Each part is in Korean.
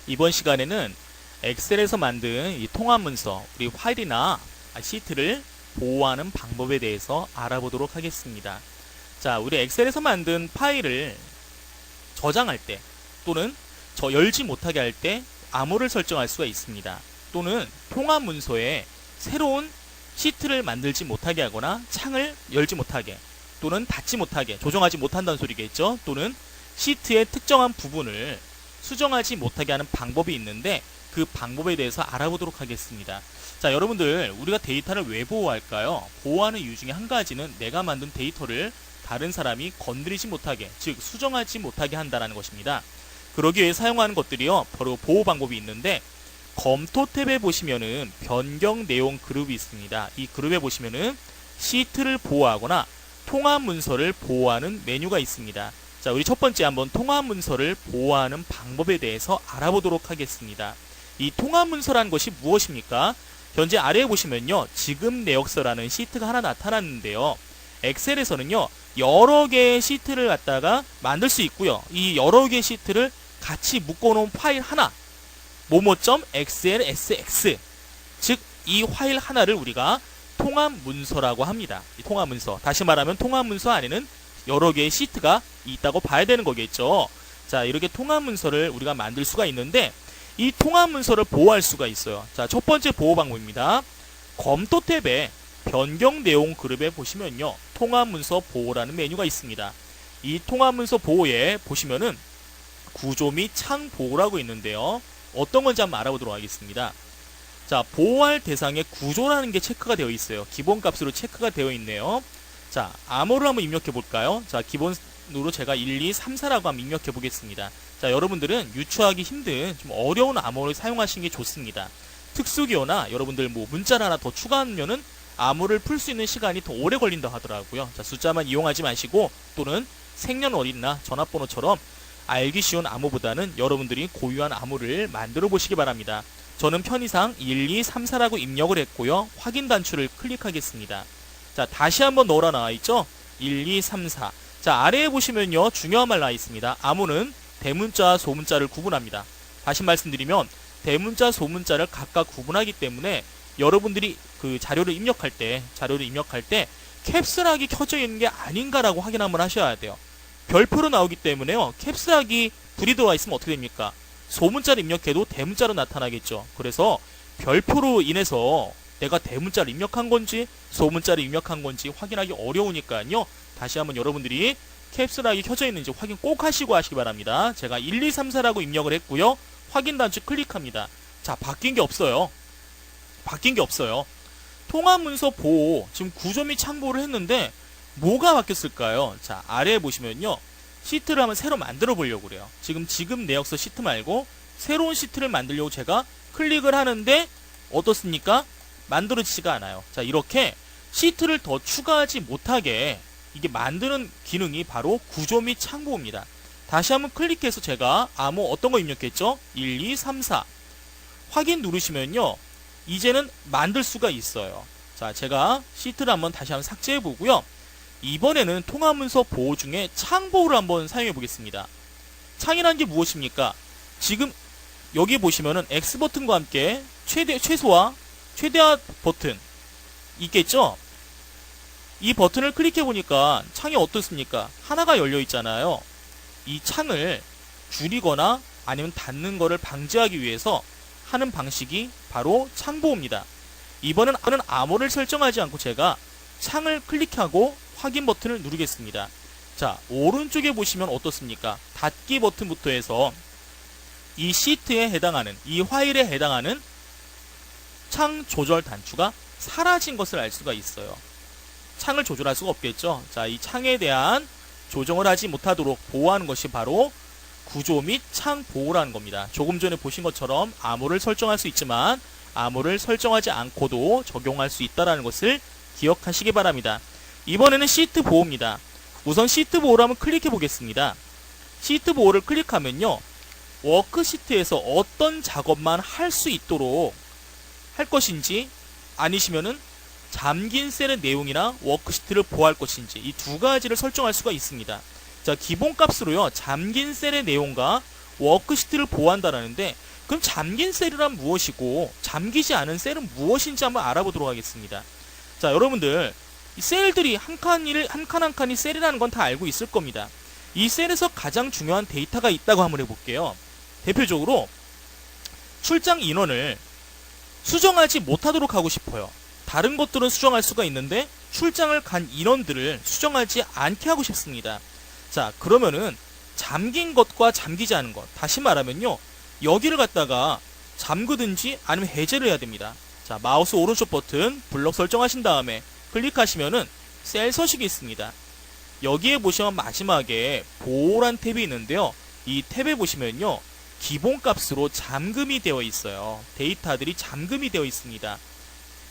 이번 시간에는 엑셀에서 만든 이 통합 문서, 우리 파일이나 시트를 보호하는 방법에 대해서 알아보도록 하겠습니다. 자, 우리 엑셀에서 만든 파일을 저장할 때 또는 열지 못하게 할 때 암호를 설정할 수가 있습니다. 또는 통합 문서에 새로운 시트를 만들지 못하게 하거나 창을 열지 못하게 또는 닫지 못하게 조정하지 못한다는 소리겠죠. 또는 시트의 특정한 부분을 수정하지 못하게 하는 방법이 있는데 그 방법에 대해서 알아보도록 하겠습니다. 자, 여러분들, 우리가 데이터를 왜 보호할까요? 보호하는 이유 중에 한 가지는 내가 만든 데이터를 다른 사람이 건드리지 못하게, 즉 수정하지 못하게 한다는 것입니다. 그러기 위해 사용하는 것들이요, 바로 보호 방법이 있는데, 검토 탭에 보시면은 변경 내용 그룹이 있습니다. 이 그룹에 보시면은 시트를 보호하거나 통합 문서를 보호하는 메뉴가 있습니다. 자, 우리 첫 번째 한번 통합 문서를 보호하는 방법에 대해서 알아보도록 하겠습니다. 이 통합 문서라는 것이 무엇입니까? 현재 아래에 보시면요, 지금 내역서라는 시트가 하나 나타났는데요. 엑셀에서는요, 여러 개의 시트를 갖다가 만들 수 있고요. 이 여러 개의 시트를 같이 묶어놓은 파일 하나, momo.xlsx, 즉 이 파일 하나를 우리가 통합 문서라고 합니다. 이 통합 문서, 다시 말하면 통합 문서 안에는 여러 개의 시트가 있다고 봐야 되는 거겠죠. 자, 이렇게 통합 문서를 우리가 만들 수가 있는데, 이 통합 문서를 보호할 수가 있어요. 자, 첫 번째 보호 방법입니다. 검토 탭에 변경 내용 그룹에 보시면요, 통합 문서 보호라는 메뉴가 있습니다. 이 통합 문서 보호에 보시면은 구조 및 창 보호라고 있는데요. 어떤 건지 한번 알아보도록 하겠습니다. 자, 보호할 대상의 구조라는 게 체크가 되어 있어요. 기본값으로 체크가 되어 있네요. 자, 암호를 한번 입력해 볼까요? 자, 기본으로 제가 1, 2, 3, 4라고 한번 입력해 보겠습니다. 자, 여러분들은 유추하기 힘든 좀 어려운 암호를 사용하시는 게 좋습니다. 특수기호나 여러분들 뭐 문자를 하나 더 추가하면은 암호를 풀 수 있는 시간이 더 오래 걸린다 하더라고요. 자, 숫자만 이용하지 마시고, 또는 생년월일이나 전화번호처럼 알기 쉬운 암호보다는 여러분들이 고유한 암호를 만들어 보시기 바랍니다. 저는 편의상 1, 2, 3, 4라고 입력을 했고요. 확인 단추를 클릭하겠습니다. 자, 다시 한번 넣으라 나와 있죠? 1, 2, 3, 4. 자, 아래에 보시면요, 중요한 말 나와 있습니다. 암호는 대문자와 소문자를 구분합니다. 다시 말씀드리면 대문자, 소문자를 각각 구분하기 때문에 여러분들이 그 자료를 입력할 때 캡슐락이 켜져 있는 게 아닌가라고 확인 한번 하셔야 돼요. 별표로 나오기 때문에요, 캡슐락이 불이 들어와 있으면 어떻게 됩니까? 소문자를 입력해도 대문자로 나타나겠죠. 그래서 별표로 인해서 내가 대문자를 입력한 건지 소문자를 입력한 건지 확인하기 어려우니까요, 다시 한번 여러분들이 캡슐락이 켜져 있는지 확인 꼭 하시고 하시기 바랍니다. 제가 1, 2, 3, 4라고 입력을 했고요. 확인 단추 클릭합니다. 자, 바뀐 게 없어요. 통합 문서 보호, 지금 구조 및 창보를 했는데 뭐가 바뀌었을까요? 자, 아래에 보시면요, 시트를 한번 새로 만들어 보려고 그래요. 지금 내역서 시트 말고 새로운 시트를 만들려고 제가 클릭을 하는데 어떻습니까? 만들어지지가 않아요. 자, 이렇게 시트를 더 추가하지 못하게 이게 만드는 기능이 바로 구조 및 창보입니다. 다시 한번 클릭해서 제가 암호 어떤 거 입력했죠? 1, 2, 3, 4 확인 누르시면요, 이제는 만들 수가 있어요. 자, 제가 시트를 다시 한번 삭제해 보고요. 이번에는 통합 문서 보호 중에 창 보호를 한번 사용해 보겠습니다. 창이라는 게 무엇입니까? 지금 여기 보시면은 X 버튼과 함께 최소화, 최대화 버튼 있겠죠? 이 버튼을 클릭해 보니까 창이 어떻습니까? 하나가 열려 있잖아요. 이 창을 줄이거나 아니면 닫는 거를 방지하기 위해서 하는 방식이 바로 창 보호입니다. 이번엔 암호를 설정하지 않고 제가 창을 클릭하고 확인 버튼을 누르겠습니다. 자, 오른쪽에 보시면 어떻습니까? 닫기 버튼부터 해서 이 시트에 해당하는, 이 파일에 해당하는 창 조절 단추가 사라진 것을 알 수가 있어요. 창을 조절할 수가 없겠죠. 자, 이 창에 대한 조정을 하지 못하도록 보호하는 것이 바로 구조 및 창 보호라는 겁니다. 조금 전에 보신 것처럼 암호를 설정할 수 있지만 암호를 설정하지 않고도 적용할 수 있다는 것을 기억하시기 바랍니다. 이번에는 시트 보호입니다. 우선 시트 보호를 한번 클릭해 보겠습니다. 시트 보호를 클릭하면요, 워크시트에서 어떤 작업만 할 수 있도록 할 것인지, 아니시면은 잠긴 셀의 내용이나 워크시트를 보호할 것인지, 이 두 가지를 설정할 수가 있습니다. 자, 기본값으로요, 잠긴 셀의 내용과 워크시트를 보호한다라는데, 그럼 잠긴 셀이란 무엇이고 잠기지 않은 셀은 무엇인지 한번 알아보도록 하겠습니다. 자, 여러분들 이 셀들이 한 칸이 셀이라는 건 다 알고 있을 겁니다. 이 셀에서 가장 중요한 데이터가 있다고 한번 해볼게요. 대표적으로 출장 인원을 수정하지 못하도록 하고 싶어요. 다른 것들은 수정할 수가 있는데 출장을 간 인원들을 수정하지 않게 하고 싶습니다. 자, 그러면은 잠긴 것과 잠기지 않은 것, 다시 말하면요, 여기를 갖다가 잠그든지 아니면 해제를 해야 됩니다. 자, 마우스 오른쪽 버튼 블럭 설정하신 다음에 클릭하시면은 셀 서식이 있습니다. 여기에 보시면 마지막에 보호란 탭이 있는데요, 이 탭에 보시면요, 기본값으로 잠금이 되어 있어요. 데이터들이 잠금이 되어 있습니다.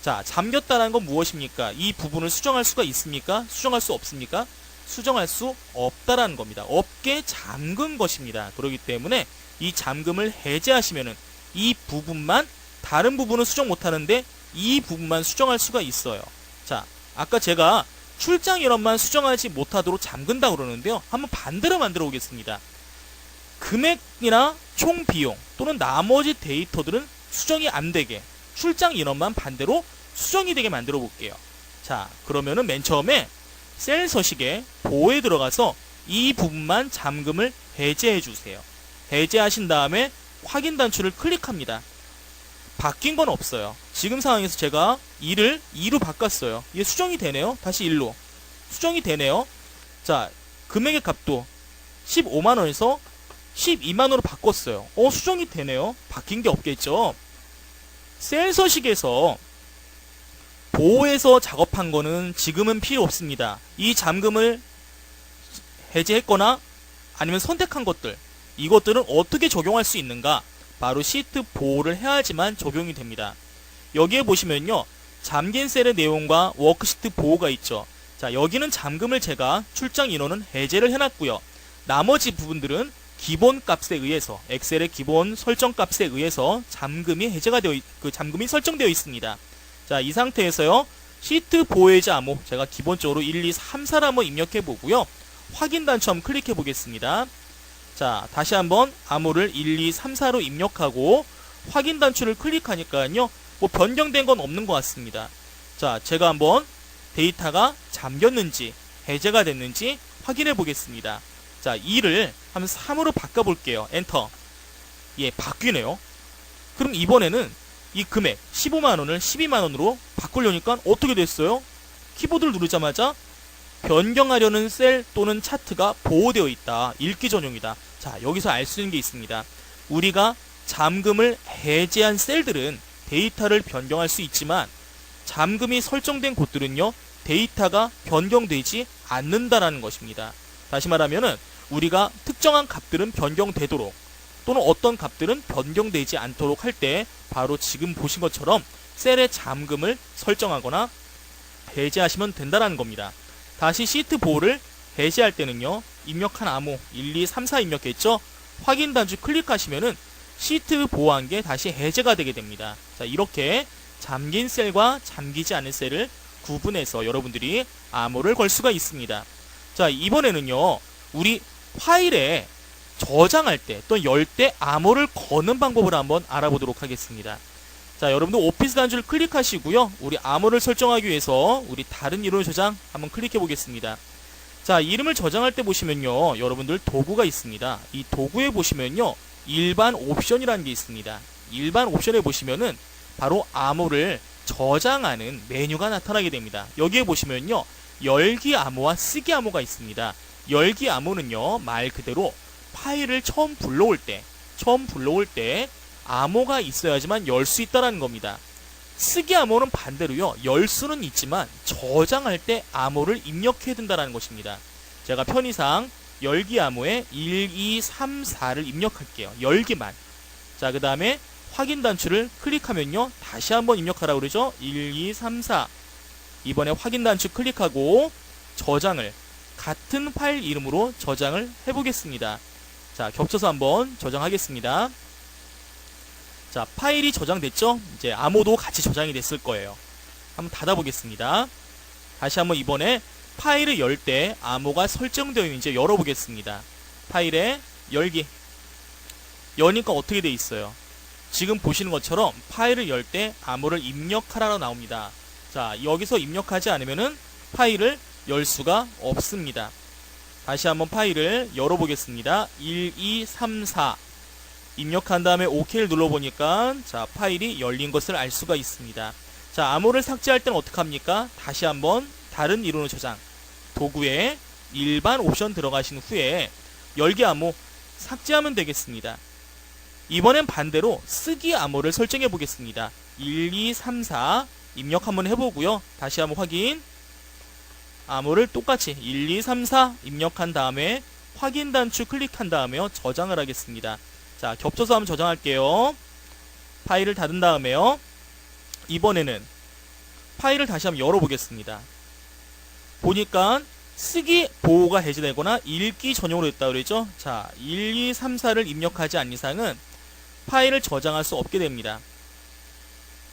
자, 잠겼다는 건 무엇입니까? 이 부분을 수정할 수가 있습니까? 수정할 수 없습니까? 수정할 수 없다라는 겁니다. 없게 잠근 것입니다. 그렇기 때문에 이 잠금을 해제하시면은 이 부분만, 다른 부분은 수정 못하는데 이 부분만 수정할 수가 있어요. 자, 아까 제가 출장 인원만 수정하지 못하도록 잠근다 그러는데요, 한번 반대로 만들어 보겠습니다. 금액이나 총 비용 또는 나머지 데이터들은 수정이 안 되게, 출장 인원만 반대로 수정이 되게 만들어 볼게요. 자, 그러면은 맨 처음에 셀 서식에 보호에 들어가서 이 부분만 잠금을 해제해 주세요. 해제하신 다음에 확인 단추를 클릭합니다. 바뀐 건 없어요. 지금 상황에서 제가 2를 2로 바꿨어요. 이게 수정이 되네요. 다시 1로 수정이 되네요. 자, 금액의 값도 15만원에서 12만원으로 바꿨어요. 수정이 되네요. 바뀐 게 없겠죠. 셀 서식에서 보호해서 작업한 거는 지금은 필요 없습니다. 이 잠금을 해제했거나 아니면 선택한 것들, 이것들은 어떻게 적용할 수 있는가? 바로 시트 보호를 해야지만 적용이 됩니다. 여기에 보시면요, 잠긴 셀의 내용과 워크시트 보호가 있죠. 자, 여기는 잠금을 제가 출장 인원은 해제를 해놨고요. 나머지 부분들은 기본 값에 의해서, 엑셀의 기본 설정 값에 의해서 잠금이 잠금이 설정되어 있습니다. 자, 이 상태에서요, 시트 보호해제 암호 제가 기본적으로 1, 2, 3, 4를 한번 입력해 보고요. 확인 단추 한번 클릭해 보겠습니다. 자, 다시 한번 암호를 1, 2, 3, 4로 입력하고 확인 단추를 클릭하니까요, 뭐 변경된 건 없는 것 같습니다. 자, 제가 한번 데이터가 잠겼는지 해제가 됐는지 확인해 보겠습니다. 자, 2를 한번 3으로 바꿔볼게요. 엔터. 예, 바뀌네요. 그럼 이번에는 이 금액 15만원을 12만원으로 바꾸려니까 어떻게 됐어요? 키보드를 누르자마자 변경하려는 셀 또는 차트가 보호되어 있다. 읽기 전용이다. 자, 여기서 알 수 있는 게 있습니다. 우리가 잠금을 해제한 셀들은 데이터를 변경할 수 있지만 잠금이 설정된 곳들은요, 데이터가 변경되지 않는다라는 것입니다. 다시 말하면은 우리가 특정한 값들은 변경되도록 또는 어떤 값들은 변경되지 않도록 할 때 바로 지금 보신 것처럼 셀의 잠금을 설정하거나 해제하시면 된다는 겁니다. 다시 시트 보호를 해제할 때는요, 입력한 암호 1, 2, 3, 4 입력했죠? 확인 단추 클릭하시면은 시트 보호한 게 다시 해제가 되게 됩니다. 자, 이렇게 잠긴 셀과 잠기지 않은 셀을 구분해서 여러분들이 암호를 걸 수가 있습니다. 자, 이번에는요, 우리 파일에 저장할 때 또는 열 때 암호를 거는 방법을 한번 알아보도록 하겠습니다. 자, 여러분들 오피스 단추를 클릭하시고요, 우리 암호를 설정하기 위해서 우리 다른 이름 저장 한번 클릭해 보겠습니다. 자, 이름을 저장할 때 보시면요, 여러분들 도구가 있습니다. 이 도구에 보시면요, 일반 옵션이라는 게 있습니다. 일반 옵션에 보시면은 바로 암호를 저장하는 메뉴가 나타나게 됩니다. 여기에 보시면요, 열기 암호와 쓰기 암호가 있습니다. 열기 암호는요, 말 그대로 파일을 처음 불러올 때 암호가 있어야지만 열 수 있다라는 겁니다. 쓰기 암호는 반대로요, 열 수는 있지만 저장할 때 암호를 입력해야 된다는 것입니다. 제가 편의상 열기 암호에 1, 2, 3, 4를 입력할게요. 열기만. 자, 그 다음에 확인 단추를 클릭하면요, 다시 한번 입력하라고 그러죠. 1, 2, 3, 4. 이번에 확인 단추 클릭하고 저장을 같은 파일 이름으로 저장을 해보겠습니다. 자, 겹쳐서 한번 저장하겠습니다. 자, 파일이 저장됐죠? 이제 암호도 같이 저장이 됐을 거예요. 한번 닫아보겠습니다. 다시 한번 이번에 파일을 열 때 암호가 설정되어 있는지 열어보겠습니다. 파일에 열기. 여니까 어떻게 돼 있어요? 지금 보시는 것처럼 파일을 열 때 암호를 입력하라고 나옵니다. 자, 여기서 입력하지 않으면은 파일을 열 수가 없습니다. 다시 한번 파일을 열어보겠습니다. 1234 입력한 다음에 OK를 눌러보니까 자, 파일이 열린 것을 알 수가 있습니다. 자, 암호를 삭제할 때는 어떻게 합니까? 다시 한번 다른 이론의 저장 도구에 일반 옵션 들어가신 후에 열기 암호 삭제하면 되겠습니다. 이번엔 반대로 쓰기 암호를 설정해 보겠습니다. 1234 입력 한번 해보고요. 다시 한번 확인. 암호를 똑같이 1234 입력한 다음에 확인 단추 클릭한 다음에 저장을 하겠습니다. 자, 겹쳐서 한번 저장할게요. 파일을 닫은 다음에요. 이번에는 파일을 다시 한번 열어보겠습니다. 보니까 쓰기 보호가 해제되거나 읽기 전용으로 됐다고 그랬죠. 자, 1234를 입력하지 않는 이상은 파일을 저장할 수 없게 됩니다.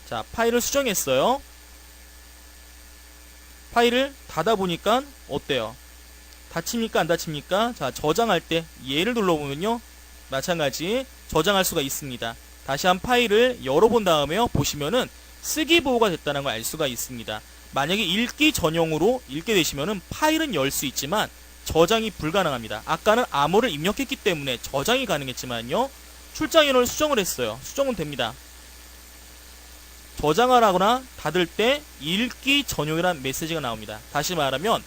자, 파일을 수정했어요. 파일을 닫아보니까 어때요? 닫힙니까? 안 닫힙니까? 자, 저장할 때 얘를 눌러보면요. 마찬가지 저장할 수가 있습니다. 다시 한 파일을 열어본 다음에요. 보시면은 쓰기 보호가 됐다는 걸 알 수가 있습니다. 만약에 읽기 전용으로 읽게 되시면은 파일은 열 수 있지만 저장이 불가능합니다. 아까는 암호를 입력했기 때문에 저장이 가능했지만요. 출장 인원을 수정을 했어요. 수정은 됩니다. 저장을 하거나 닫을 때 읽기 전용이라는 메시지가 나옵니다. 다시 말하면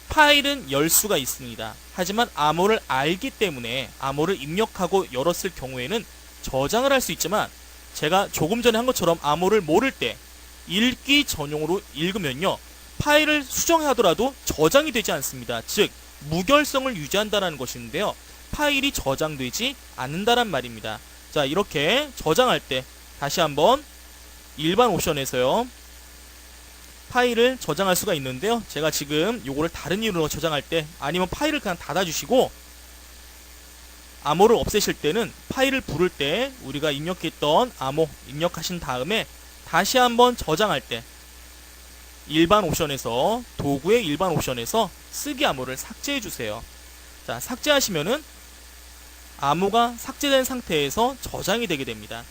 파일은 열 수가 있습니다. 하지만 암호를 알기 때문에 암호를 입력하고 열었을 경우에는 저장을 할 수 있지만 제가 조금 전에 한 것처럼 암호를 모를 때 읽기 전용으로 읽으면요. 파일을 수정하더라도 저장이 되지 않습니다. 즉 무결성을 유지한다는 것인데요. 파일이 저장되지 않는다란 말입니다. 자, 이렇게 저장할 때 다시 한번 일반 옵션에서요. 파일을 저장할 수가 있는데요. 제가 지금 요거를 다른 이유로 저장할 때 아니면 파일을 그냥 닫아주시고 암호를 없애실 때는 파일을 부를 때 우리가 입력했던 암호 입력하신 다음에 다시 한번 저장할 때 일반 옵션에서 도구의 일반 옵션에서 쓰기 암호를 삭제해 주세요. 자, 삭제하시면은 암호가 삭제된 상태에서 저장이 되게 됩니다.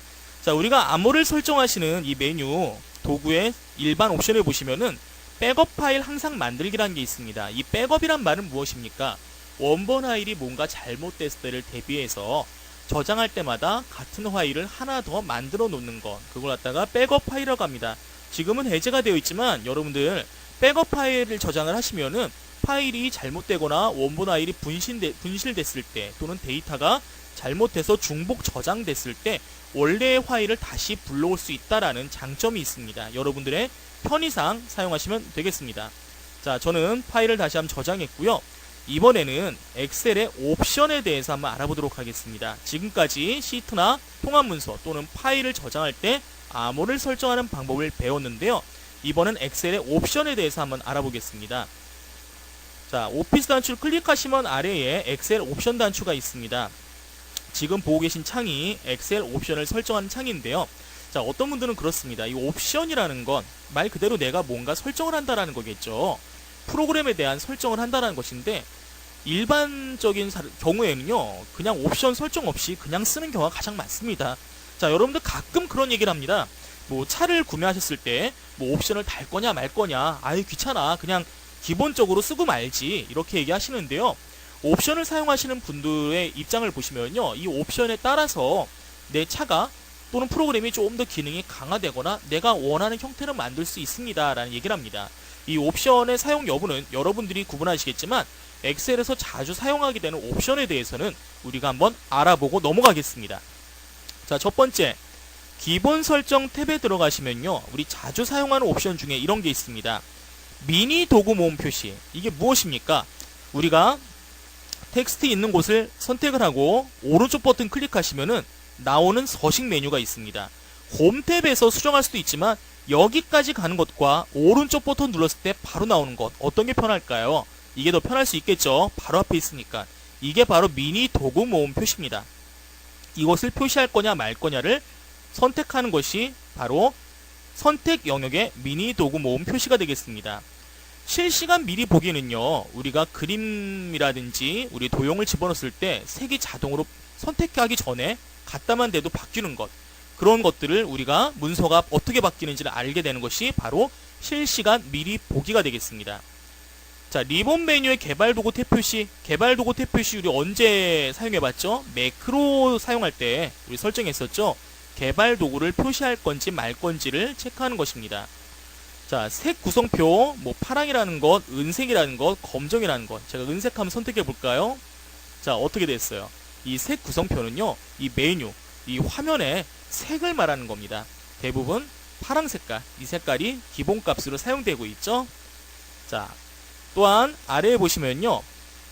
자, 우리가 암호를 설정하시는 이 메뉴 도구의 일반 옵션에 보시면은 백업 파일 항상 만들기라는 게 있습니다. 이 백업이란 말은 무엇입니까? 원본 파일이 뭔가 잘못됐을 때를 대비해서 저장할 때마다 같은 파일을 하나 더 만들어 놓는 것, 그걸 갖다가 백업 파일이라고 합니다. 지금은 해제가 되어 있지만 여러분들 백업 파일을 저장을 하시면은 파일이 잘못되거나 원본 파일이 분실됐을 때 또는 데이터가 잘못해서 중복 저장됐을 때 원래의 파일을 다시 불러올 수 있다라는 장점이 있습니다. 여러분들의 편의상 사용하시면 되겠습니다. 자, 저는 파일을 다시 한번 저장했고요. 이번에는 엑셀의 옵션에 대해서 한번 알아보도록 하겠습니다. 지금까지 시트나 통합문서 또는 파일을 저장할 때 암호를 설정하는 방법을 배웠는데요. 이번엔 엑셀의 옵션에 대해서 한번 알아보겠습니다. 자, 오피스 단추를 클릭하시면 아래에 엑셀 옵션 단추가 있습니다. 지금 보고 계신 창이 엑셀 옵션을 설정하는 창인데요. 자, 어떤 분들은 그렇습니다. 이 옵션이라는 건 말 그대로 내가 뭔가 설정을 한다라는 거겠죠. 프로그램에 대한 설정을 한다라는 것인데 일반적인 경우에는요. 그냥 옵션 설정 없이 그냥 쓰는 경우가 가장 많습니다. 자, 여러분들 가끔 그런 얘기를 합니다. 뭐 차를 구매하셨을 때 뭐 옵션을 달 거냐 말 거냐, 아유 귀찮아, 그냥 기본적으로 쓰고 말지, 이렇게 얘기하시는데요. 옵션을 사용하시는 분들의 입장을 보시면요, 이 옵션에 따라서 내 차가 또는 프로그램이 조금 더 기능이 강화되거나 내가 원하는 형태를 만들 수 있습니다 라는 얘기를 합니다. 이 옵션의 사용 여부는 여러분들이 구분하시겠지만 엑셀에서 자주 사용하게 되는 옵션에 대해서는 우리가 한번 알아보고 넘어가겠습니다. 자, 첫 번째, 기본 설정 탭에 들어가시면요, 우리 자주 사용하는 옵션 중에 이런 게 있습니다. 미니 도구 모음 표시. 이게 무엇입니까? 우리가 텍스트 있는 곳을 선택을 하고 오른쪽 버튼 클릭하시면은 나오는 서식 메뉴가 있습니다. 홈 탭에서 수정할 수도 있지만 여기까지 가는 것과 오른쪽 버튼 눌렀을 때 바로 나오는 것, 어떤 게 편할까요? 이게 더 편할 수 있겠죠. 바로 앞에 있으니까. 이게 바로 미니 도구 모음 표시입니다. 이것을 표시할 거냐 말 거냐를 선택하는 것이 바로 선택 영역의 미니 도구 모음 표시가 되겠습니다. 실시간 미리 보기는요, 우리가 그림이라든지 우리 도형을 집어넣었을 때 색이 자동으로 선택하기 전에 갖다만 대도 바뀌는 것, 그런 것들을 우리가 문서가 어떻게 바뀌는지를 알게 되는 것이 바로 실시간 미리 보기가 되겠습니다. 자, 리본 메뉴의 개발 도구 탭 표시. 개발 도구 탭 표시 우리 언제 사용해봤죠? 매크로 사용할 때 우리 설정했었죠? 개발 도구를 표시할 건지 말 건지를 체크하는 것입니다. 자, 색 구성표, 뭐 파랑이라는 것, 은색이라는 것, 검정이라는 것. 제가 은색 한번 선택해 볼까요? 자, 어떻게 됐어요? 이 색 구성표는요, 이 메뉴, 이 화면의 색을 말하는 겁니다. 대부분 파랑 색깔, 이 색깔이 기본값으로 사용되고 있죠. 자, 또한 아래에 보시면요,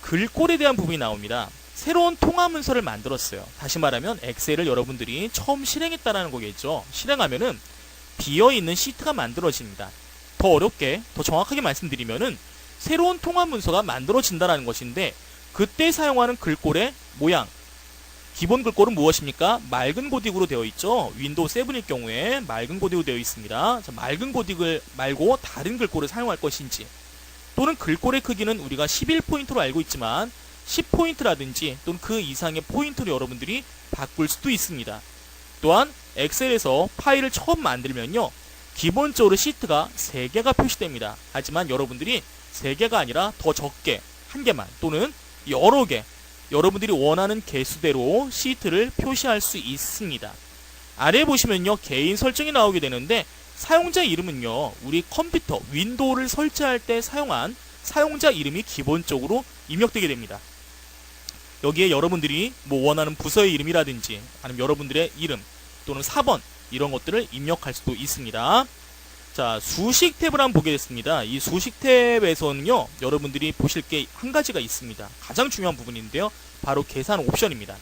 글꼴에 대한 부분이 나옵니다. 새로운 통화 문서를 만들었어요. 다시 말하면 엑셀을 여러분들이 처음 실행했다는 거겠죠. 실행하면은 비어있는 시트가 만들어집니다. 더 어렵게, 더 정확하게 말씀드리면은 새로운 통화 문서가 만들어진다는 것인데, 그때 사용하는 글꼴의 모양, 기본 글꼴은 무엇입니까? 맑은 고딕으로 되어 있죠. 윈도우 7일 경우에 맑은 고딕으로 되어 있습니다. 자, 맑은 고딕을 말고 다른 글꼴을 사용할 것인지, 또는 글꼴의 크기는 우리가 11포인트로 알고 있지만 10포인트라든지 또는 그 이상의 포인트로 여러분들이 바꿀 수도 있습니다. 또한 엑셀에서 파일을 처음 만들면요, 기본적으로 시트가 3개가 표시됩니다. 하지만 여러분들이 3개가 아니라 더 적게 1개만 또는 여러 개, 여러분들이 원하는 개수대로 시트를 표시할 수 있습니다. 아래 보시면요, 개인 설정이 나오게 되는데, 사용자 이름은요, 우리 컴퓨터 윈도우를 설치할 때 사용한 사용자 이름이 기본적으로 입력되게 됩니다. 여기에 여러분들이 뭐 원하는 부서의 이름이라든지 아니면 여러분들의 이름 또는 4번 이런 것들을 입력할 수도 있습니다. 자, 수식 탭을 한번 보겠습니다. 이 수식 탭에서는요, 여러분들이 보실 게 한 가지가 있습니다. 가장 중요한 부분인데요, 바로 계산 옵션입니다.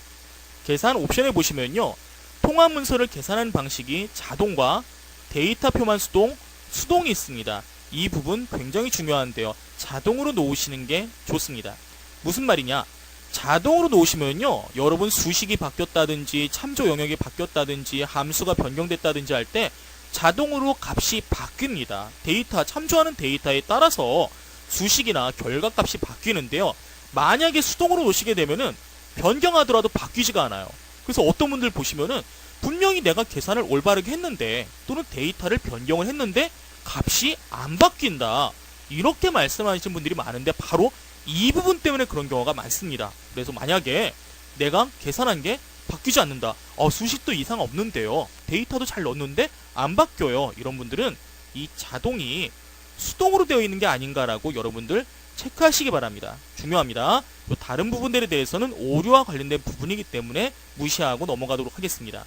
계산 옵션에 보시면요, 통화 문서를 계산하는 방식이 자동과 데이터표만 수동이 있습니다. 이 부분 굉장히 중요한데요, 자동으로 놓으시는 게 좋습니다. 무슨 말이냐? 자동으로 놓으시면요, 여러분 수식이 바뀌었다든지 참조 영역이 바뀌었다든지 함수가 변경됐다든지 할 때 자동으로 값이 바뀝니다. 데이터, 참조하는 데이터에 따라서 수식이나 결과값이 바뀌는데요, 만약에 수동으로 놓으시게 되면은 변경하더라도 바뀌지가 않아요. 그래서 어떤 분들 보시면은 분명히 내가 계산을 올바르게 했는데 또는 데이터를 변경을 했는데 값이 안 바뀐다, 이렇게 말씀하시는 분들이 많은데 바로 이 부분 때문에 그런 경우가 많습니다. 그래서 만약에 내가 계산한 게 바뀌지 않는다, 수식도 이상 없는데요, 데이터도 잘 넣었는데 안 바뀌어요, 이런 분들은 이 자동이 수동으로 되어 있는 게 아닌가라고 여러분들 체크하시기 바랍니다. 중요합니다. 다른 부분들에 대해서는 오류와 관련된 부분이기 때문에 무시하고 넘어가도록 하겠습니다.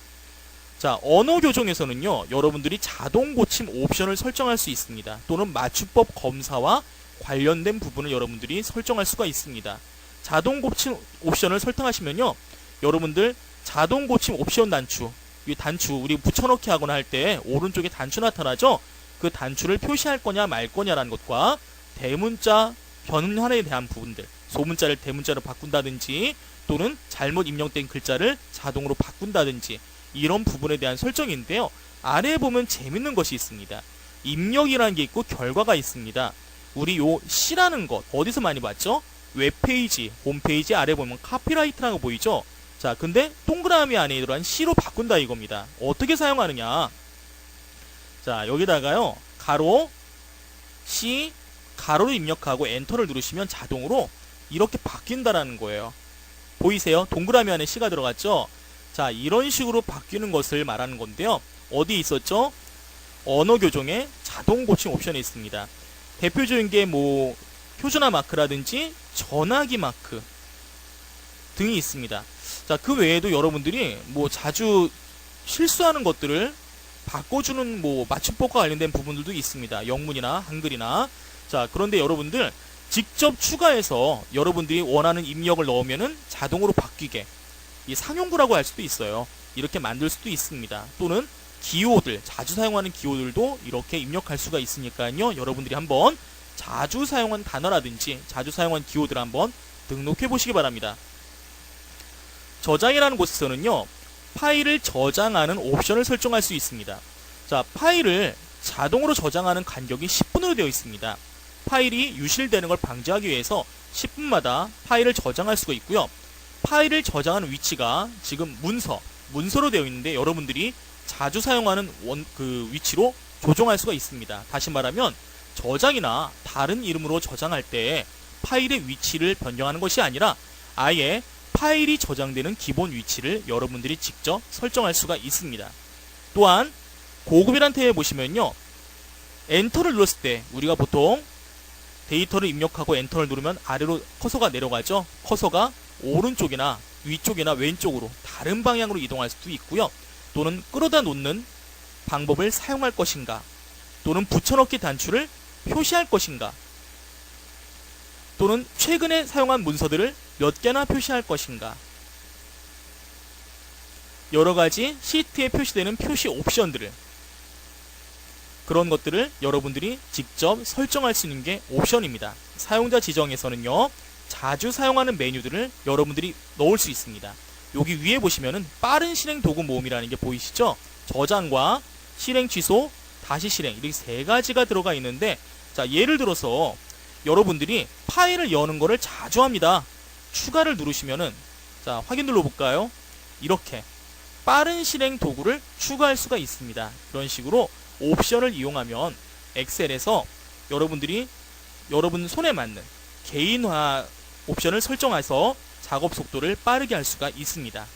자, 언어 교정에서는요, 여러분들이 자동 고침 옵션을 설정할 수 있습니다. 또는 맞춤법 검사와 관련된 부분을 여러분들이 설정할 수가 있습니다. 자동 고침 옵션을 설정하시면요, 여러분들 자동 고침 옵션 단추, 이 단추 우리 붙여넣기 하거나 할 때 오른쪽에 단추 나타나죠? 그 단추를 표시할 거냐 말 거냐라는 것과 대문자 변환에 대한 부분들, 소문자를 대문자로 바꾼다든지 또는 잘못 입력된 글자를 자동으로 바꾼다든지 이런 부분에 대한 설정인데요, 아래에 보면 재밌는 것이 있습니다. 입력이라는 게 있고 결과가 있습니다. 우리 요 C라는 것 어디서 많이 봤죠? 웹페이지, 홈페이지 아래 보면 카피라이트라는 거 보이죠? 자, 근데 동그라미 안에 들어간 C로 바꾼다 이겁니다. 어떻게 사용하느냐? 자, 여기다가요, 가로 C 가로를 입력하고 엔터를 누르시면 자동으로 이렇게 바뀐다라는 거예요. 보이세요? 동그라미 안에 C가 들어갔죠? 자, 이런 식으로 바뀌는 것을 말하는 건데요, 어디 있었죠? 언어 교정에 자동 고침 옵션이 있습니다. 대표적인 게 뭐 표준화 마크라든지 전화기 마크 등이 있습니다. 자, 그 외에도 여러분들이 뭐 자주 실수하는 것들을 바꿔주는 뭐 맞춤법과 관련된 부분들도 있습니다. 영문이나 한글이나. 자, 그런데 여러분들 직접 추가해서 여러분들이 원하는 입력을 넣으면은 자동으로 바뀌게, 이 상용구라고 할 수도 있어요. 이렇게 만들 수도 있습니다. 또는 기호들, 자주 사용하는 기호들도 이렇게 입력할 수가 있으니까요, 여러분들이 한번 자주 사용한 단어라든지 자주 사용한 기호들 한번 등록해 보시기 바랍니다. 저장이라는 곳에서는요, 파일을 저장하는 옵션을 설정할 수 있습니다. 자, 파일을 자동으로 저장하는 간격이 10분으로 되어 있습니다. 파일이 유실되는 걸 방지하기 위해서 10분마다 파일을 저장할 수가 있고요, 파일을 저장하는 위치가 지금 문서로 되어 있는데 여러분들이 자주 사용하는 위치로 조정할 수가 있습니다. 다시 말하면 저장이나 다른 이름으로 저장할 때 파일의 위치를 변경하는 것이 아니라 아예 파일이 저장되는 기본 위치를 여러분들이 직접 설정할 수가 있습니다. 또한 고급이란 탭에 보시면요, 엔터를 눌렀을 때 우리가 보통 데이터를 입력하고 엔터를 누르면 아래로 커서가 내려가죠. 커서가 오른쪽이나 위쪽이나 왼쪽으로 다른 방향으로 이동할 수도 있고요. 또는 끌어다 놓는 방법을 사용할 것인가, 또는 붙여넣기 단추를 표시할 것인가, 또는 최근에 사용한 문서들을 몇 개나 표시할 것인가, 여러가지 시트에 표시되는 표시 옵션들을, 그런 것들을 여러분들이 직접 설정할 수 있는 게 옵션입니다. 사용자 지정에서는요, 자주 사용하는 메뉴들을 여러분들이 넣을 수 있습니다. 여기 위에 보시면은 빠른 실행 도구 모음이라는 게 보이시죠? 저장과 실행 취소, 다시 실행, 이렇게 세 가지가 들어가 있는데, 자, 예를 들어서 여러분들이 파일을 여는 거를 자주 합니다. 추가를 누르시면은, 자, 확인 눌러볼까요? 이렇게 빠른 실행 도구를 추가할 수가 있습니다. 이런 식으로 옵션을 이용하면 엑셀에서 여러분들이 여러분 손에 맞는 개인화 옵션을 설정해서 작업 속도를 빠르게 할 수가 있습니다.